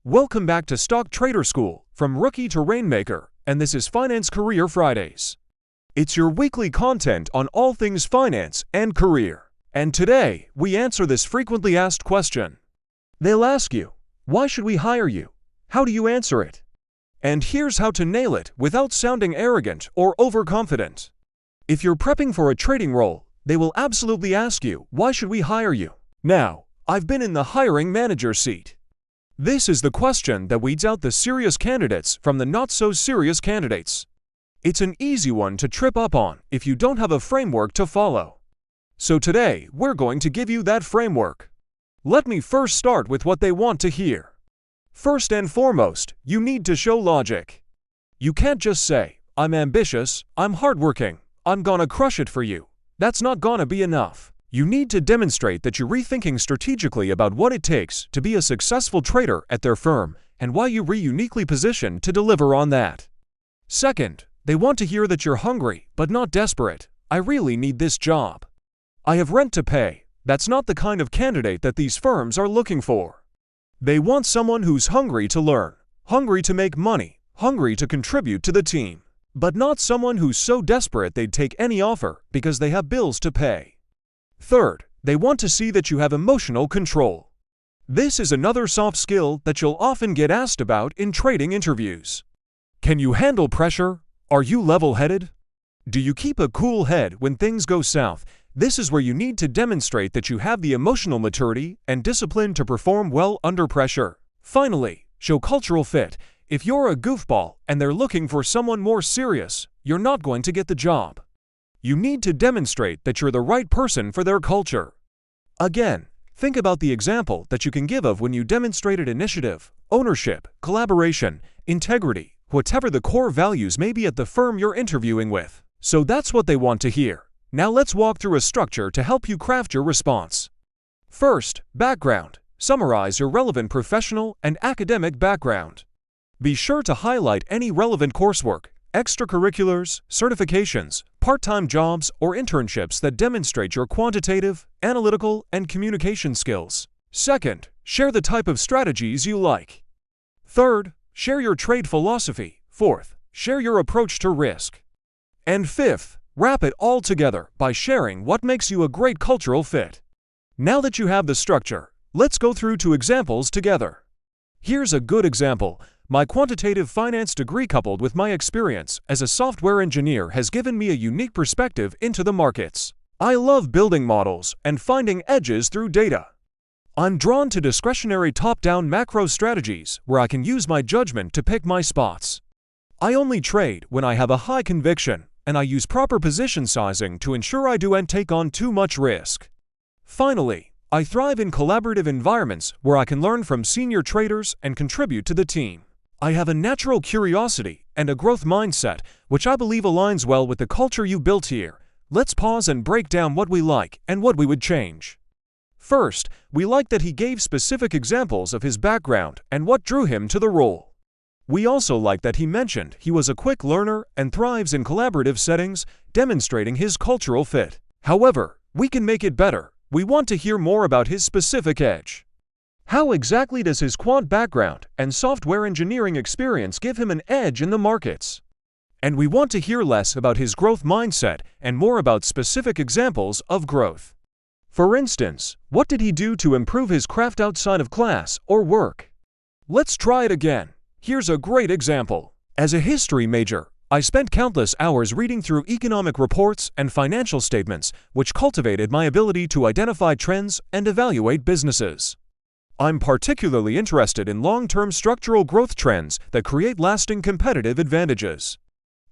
Welcome back to Stock Trader School, from Rookie to Rainmaker, and this is Finance Career Fridays. It's your weekly content on all things finance and career. And today, we answer this frequently asked question. They'll ask you, why should we hire you? How do you answer it? And here's how to nail it without sounding arrogant or overconfident. If you're prepping for a trading role, they will absolutely ask you, why should we hire you? Now, I've been in the hiring manager seat. This is the question that weeds out the serious candidates from the not-so-serious candidates. It's an easy one to trip up on if you don't have a framework to follow. So today, we're going to give you that framework. Let me first start with what they want to hear. First and foremost, you need to show logic. You can't just say, I'm ambitious, I'm hardworking, I'm gonna crush it for you. That's not gonna be enough. You need to demonstrate that you're rethinking strategically about what it takes to be a successful trader at their firm and why you're uniquely positioned to deliver on that. Second, they want to hear that you're hungry but not desperate. I really need this job. I have rent to pay. That's not the kind of candidate that these firms are looking for. They want someone who's hungry to learn, hungry to make money, hungry to contribute to the team, but not someone who's so desperate they'd take any offer because they have bills to pay. Third, they want to see that you have emotional control. This is another soft skill that you'll often get asked about in trading interviews. Can you handle pressure? Are you level-headed? Do you keep a cool head when things go south? This is where you need to demonstrate that you have the emotional maturity and discipline to perform well under pressure. Finally, show cultural fit. If you're a goofball and they're looking for someone more serious, you're not going to get the job. You need to demonstrate that you're the right person for their culture. Again, think about the example that you can give of when you demonstrated initiative, ownership, collaboration, integrity, whatever the core values may be at the firm you're interviewing with. So that's what they want to hear. Now let's walk through a structure to help you craft your response. First, background. Summarize your relevant professional and academic background. Be sure to highlight any relevant coursework, extracurriculars, certifications, part-time jobs, or internships that demonstrate your quantitative, analytical, and communication skills. Second, share the type of strategies you like. Third, share your trade philosophy. Fourth, share your approach to risk. And fifth, wrap it all together by sharing what makes you a great cultural fit. Now that you have the structure, let's go through two examples together. Here's a good example. My quantitative finance degree coupled with my experience as a software engineer has given me a unique perspective into the markets. I love building models and finding edges through data. I'm drawn to discretionary top-down macro strategies where I can use my judgment to pick my spots. I only trade when I have a high conviction, and I use proper position sizing to ensure I don't take on too much risk. Finally, I thrive in collaborative environments where I can learn from senior traders and contribute to the team. I have a natural curiosity and a growth mindset, which I believe aligns well with the culture you built here. Let's pause and break down what we like and what we would change. First, we like that he gave specific examples of his background and what drew him to the role. We also like that he mentioned he was a quick learner and thrives in collaborative settings, demonstrating his cultural fit. However, we can make it better. We want to hear more about his specific edge. How exactly does his quant background and software engineering experience give him an edge in the markets? And we want to hear less about his growth mindset and more about specific examples of growth. For instance, what did he do to improve his craft outside of class or work? Let's try it again. Here's a great example. As a history major, I spent countless hours reading through economic reports and financial statements, which cultivated my ability to identify trends and evaluate businesses. I'm particularly interested in long-term structural growth trends that create lasting competitive advantages.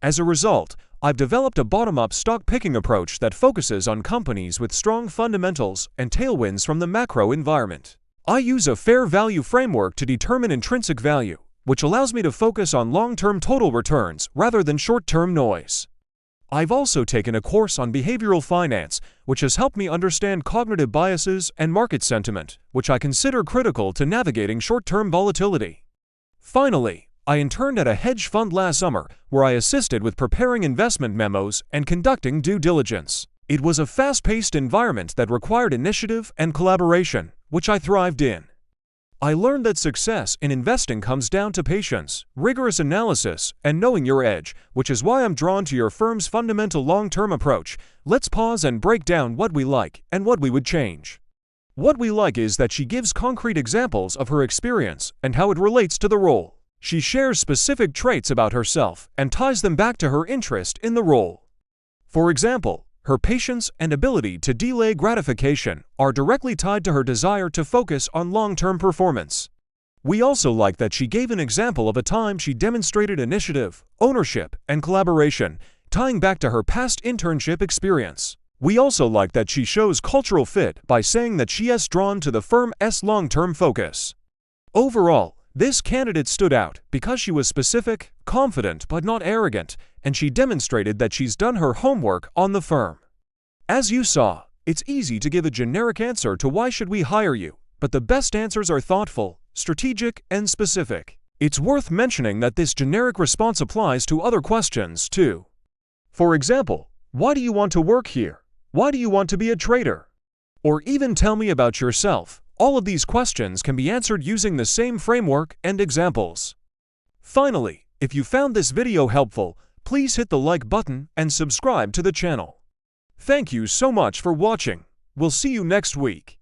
As a result, I've developed a bottom-up stock-picking approach that focuses on companies with strong fundamentals and tailwinds from the macro environment. I use a fair value framework to determine intrinsic value, which allows me to focus on long-term total returns rather than short-term noise. I've also taken a course on behavioral finance, which has helped me understand cognitive biases and market sentiment, which I consider critical to navigating short-term volatility. Finally, I interned at a hedge fund last summer, where I assisted with preparing investment memos and conducting due diligence. It was a fast-paced environment that required initiative and collaboration, which I thrived in. I learned that success in investing comes down to patience, rigorous analysis, and knowing your edge, which is why I'm drawn to your firm's fundamental long-term approach. Let's pause and break down what we like and what we would change. What we like is that she gives concrete examples of her experience and how it relates to the role. She shares specific traits about herself and ties them back to her interest in the role. For example, her patience and ability to delay gratification are directly tied to her desire to focus on long-term performance. We also like that she gave an example of a time she demonstrated initiative, ownership, and collaboration, tying back to her past internship experience. We also like that she shows cultural fit by saying that she is drawn to the firm's long-term focus. Overall, this candidate stood out because she was specific, confident but not arrogant, and she demonstrated that she's done her homework on the firm. As you saw, it's easy to give a generic answer to why should we hire you, but the best answers are thoughtful, strategic, and specific. It's worth mentioning that this generic response applies to other questions too. For example, why do you want to work here? Why do you want to be a trader? Or even tell me about yourself. All of these questions can be answered using the same framework and examples. Finally, if you found this video helpful, please hit the like button and subscribe to the channel. Thank you so much for watching. We'll see you next week.